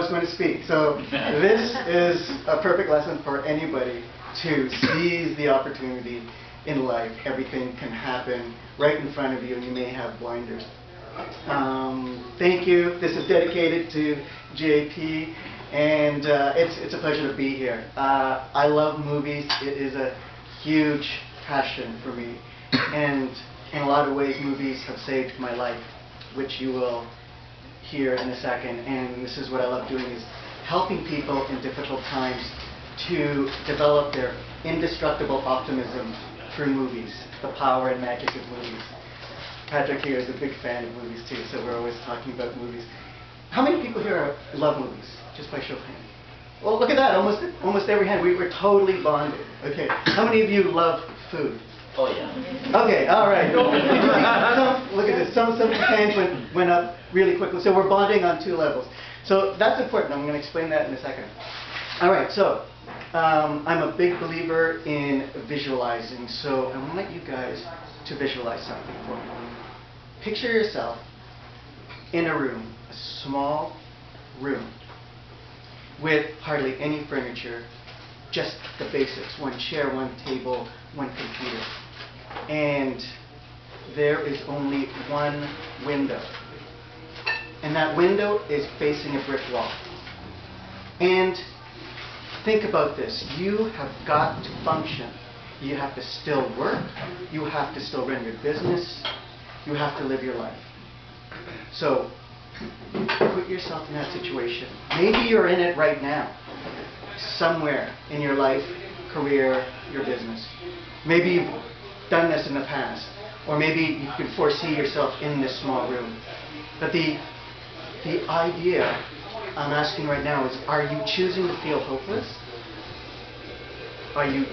was going to speak. So this is a perfect lesson for anybody to seize the opportunity in life. Everything can happen right in front of you, and you may have blinders. Thank you. This is dedicated to JP, and it's a pleasure to be here. I love movies. It is a huge passion for me, and in a lot of ways, movies have saved my life, which you will hear in a second. And this is what I love doing, is helping people in difficult times to develop their indestructible optimism through movies, the power and magic of movies. Patrick here is a big fan of movies too, so we're always talking about movies. How many people here love movies? Just by show of hands. Well, look at that, almost every hand. We were totally bonded. Okay, how many of you love food? Oh yeah. Okay, all right. Look at this. Some hands went up really quickly. So we're bonding on two levels. So that's important. I'm going to explain that in a second. All right. So I'm a big believer in visualizing. So I want you guys to visualize something for me. Picture yourself in a room, a small room, with hardly any furniture, just the basics: one chair, one table, one computer. And there is only one window. And that window is facing a brick wall. And think about this. You have got to function. You have to still work. You have to still run your business. You have to live your life. So put yourself in that situation. Maybe you're in it right now, somewhere in your life, career, your business. Maybe you've done this in the past, or maybe you can foresee yourself in this small room. But the idea I'm asking right now is, are you choosing to feel hopeless? Are you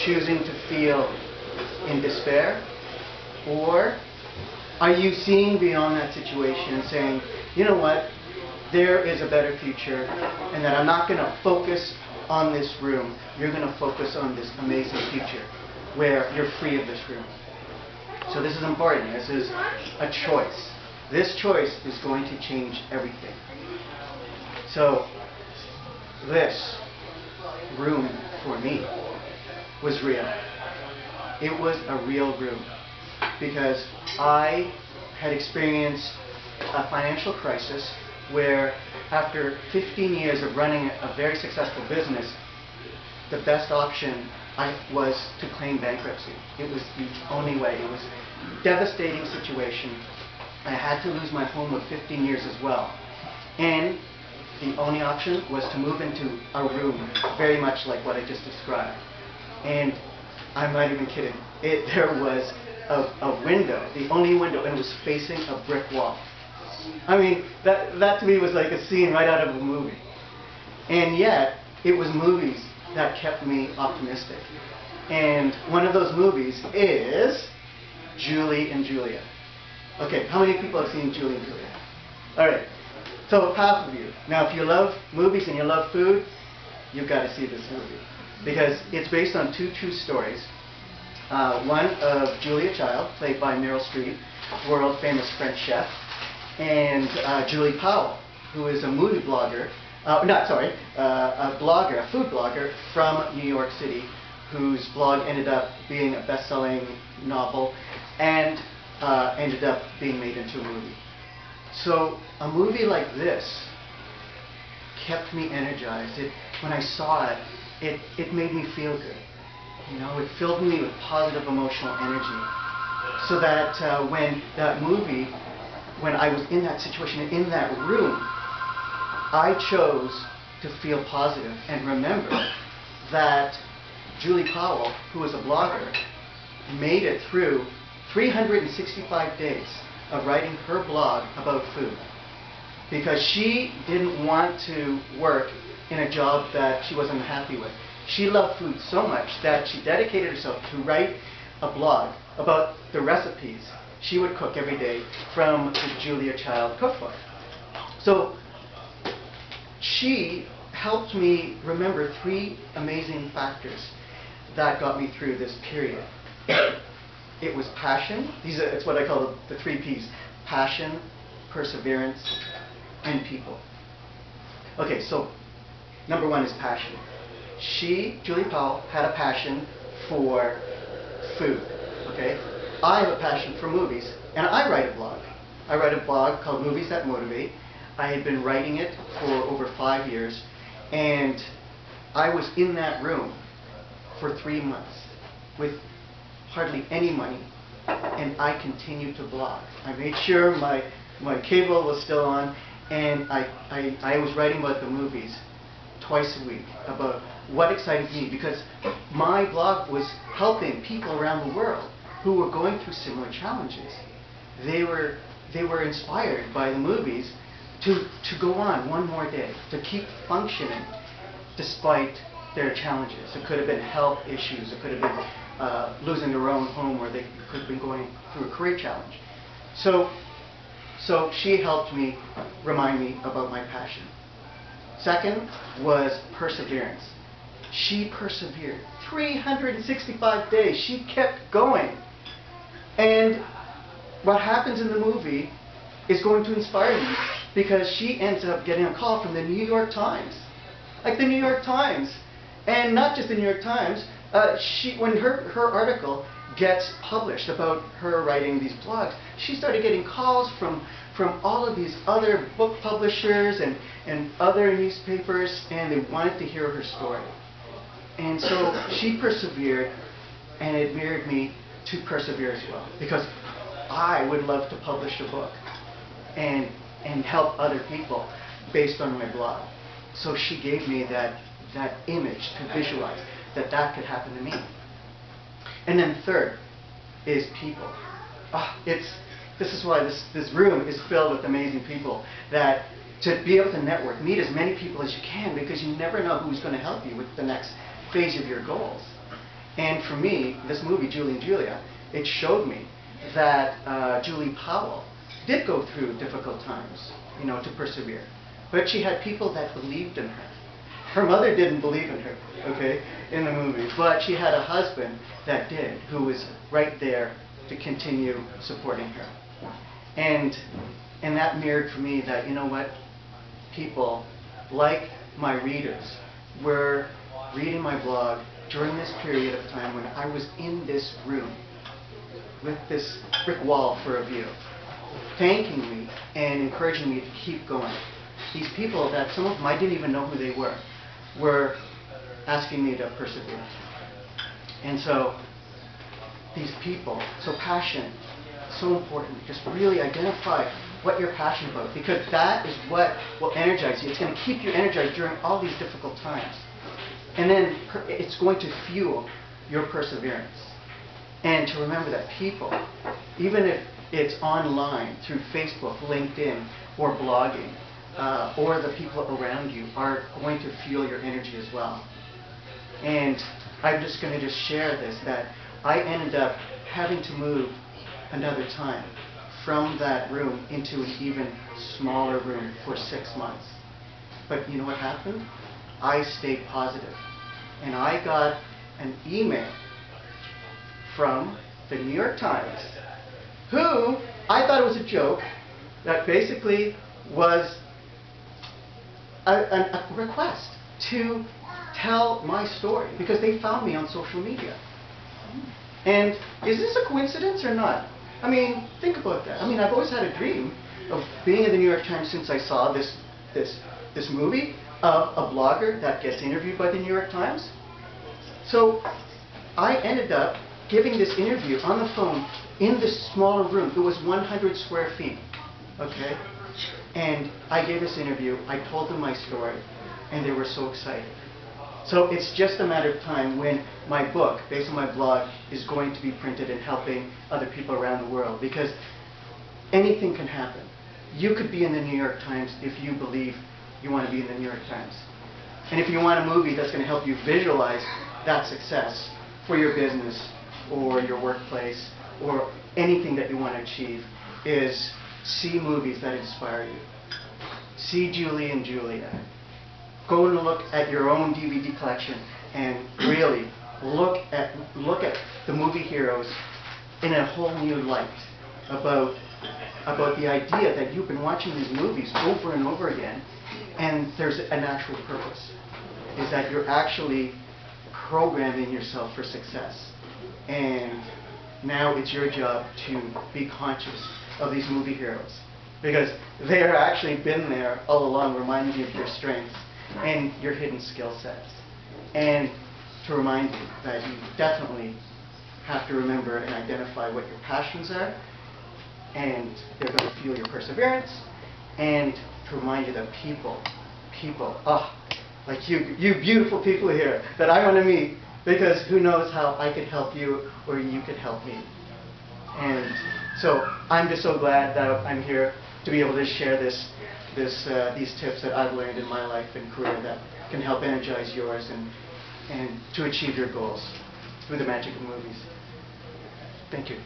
choosing to feel in despair? Or are you seeing beyond that situation and saying, you know what, there is a better future, and that I'm not going to focus on this room. You're going to focus on this amazing future where you're free of this room. So this is important. This is a choice. This choice is going to change everything. So this room for me was real. It was a real room because I had experienced a financial crisis where, after 15 years of running a very successful business, the best option was to claim bankruptcy. It was the only way. It was a devastating situation. I had to lose my home of 15 years as well. And the only option was to move into a room very much like what I just described. And I'm not even kidding. There was a window, the only window, and it was facing a brick wall. I mean, that to me was like a scene right out of a movie. And yet, it was movies that kept me optimistic. And one of those movies is Julie and Julia. Okay, how many people have seen Julie and Julia? All right, so half of you. Now, if you love movies and you love food, you've got to see this movie, because it's based on two true stories. One of Julia Child, played by Meryl Streep, world famous French chef, and Julie Powell, who is a movie blogger, a blogger, a food blogger from New York City, whose blog ended up being a best-selling novel and ended up being made into a movie. So a movie like this kept me energized. When I saw it, it made me feel good. You know, it filled me with positive emotional energy. So that when I was in that situation, in that room, I chose to feel positive and remember that Julie Powell, who was a blogger, made it through 365 days of writing her blog about food, because she didn't want to work in a job that she wasn't happy with. She loved food so much that she dedicated herself to write a blog about the recipes she would cook every day from the Julia Child cookbook. So she helped me remember three amazing factors that got me through this period. It was passion. It's what I call the three P's: passion, perseverance, and people. Okay, so number one is passion. Julie Powell, had a passion for food. Okay, I have a passion for movies, and I write a blog. I write a blog called Movies That Motivate. I had been writing it for over 5 years, and I was in that room for 3 months with hardly any money, and I continued to blog. I made sure my cable was still on, and I was writing about the movies twice a week, about what excited me, because my blog was helping people around the world who were going through similar challenges. They were inspired by the movies to go on one more day, to keep functioning despite their challenges. It could have been health issues, it could have been losing their own home, or they could have been going through a career challenge. So she helped me remind me about my passion. Second was perseverance. She persevered 365 days. She kept going. And what happens in the movie is going to inspire you, because she ends up getting a call from the New York Times. Like the New York Times. And not just the New York Times. When her article gets published about her writing these blogs, she started getting calls from all of these other book publishers and other newspapers, and they wanted to hear her story. And so she persevered, and it admired me to persevere as well, because I would love to publish a book and help other people based on my blog. So she gave me that image to visualize that could happen to me. And then third is people. This is why this room is filled with amazing people, that to be able to network, meet as many people as you can, because you never know who's going to help you with the next phase of your goals. And for me, this movie, Julie and Julia, it showed me that Julie Powell did go through difficult times, to persevere. But she had people that believed in her. Her mother didn't believe in her, okay, in the movie, but she had a husband that did, who was right there to continue supporting her. And that mirrored for me that, you know what, people like my readers were reading my blog during this period of time when I was in this room with this brick wall for a view, thanking me and encouraging me to keep going. These people that some of them I didn't even know who they were asking me to persevere. And so these people, so passion, so important. Just really identify what you're passionate about, because that is what will energize you. It's going to keep you energized during all these difficult times. And then it's going to fuel your perseverance. And to remember that people, even if it's online through Facebook, LinkedIn, or blogging, or the people around you, are going to fuel your energy as well. And I'm just going to share this, that I ended up having to move another time from that room into an even smaller room for 6 months. But you know what happened? I stayed positive. And I got an email from the New York Times, who I thought it was a joke, that basically was a request to tell my story, because they found me on social media. And is this a coincidence or not? I mean, think about that. I mean, I've always had a dream of being in the New York Times since I saw this movie of a blogger that gets interviewed by the New York Times. So I ended up giving this interview on the phone in this smaller room. It was 100 square feet, okay? And I gave this interview, I told them my story, and they were so excited. So it's just a matter of time when my book, based on my blog, is going to be printed and helping other people around the world, because anything can happen. You could be in the New York Times if you believe you want to be in the New York Times. And if you want a movie that's going to help you visualize that success for your business or your workplace or anything that you want to achieve, is see movies that inspire you. See Julie and Julia. Go and look at your own DVD collection and really look at the movie heroes in a whole new light, about the idea that you've been watching these movies over and over again, And there's a natural purpose, is that you're actually programming yourself for success. And now it's your job to be conscious of these movie heroes, because they are actually been there all along, reminding you of your strengths and your hidden skill sets. And to remind you that you definitely have to remember and identify what your passions are, and they're going to fuel your perseverance. And to remind you that people, like you beautiful people here that I want to meet, because who knows how I could help you or you could help me. And so I'm just so glad that I'm here to be able to share these tips that I've learned in my life and career that can help energize yours and to achieve your goals through the magic of movies. Thank you.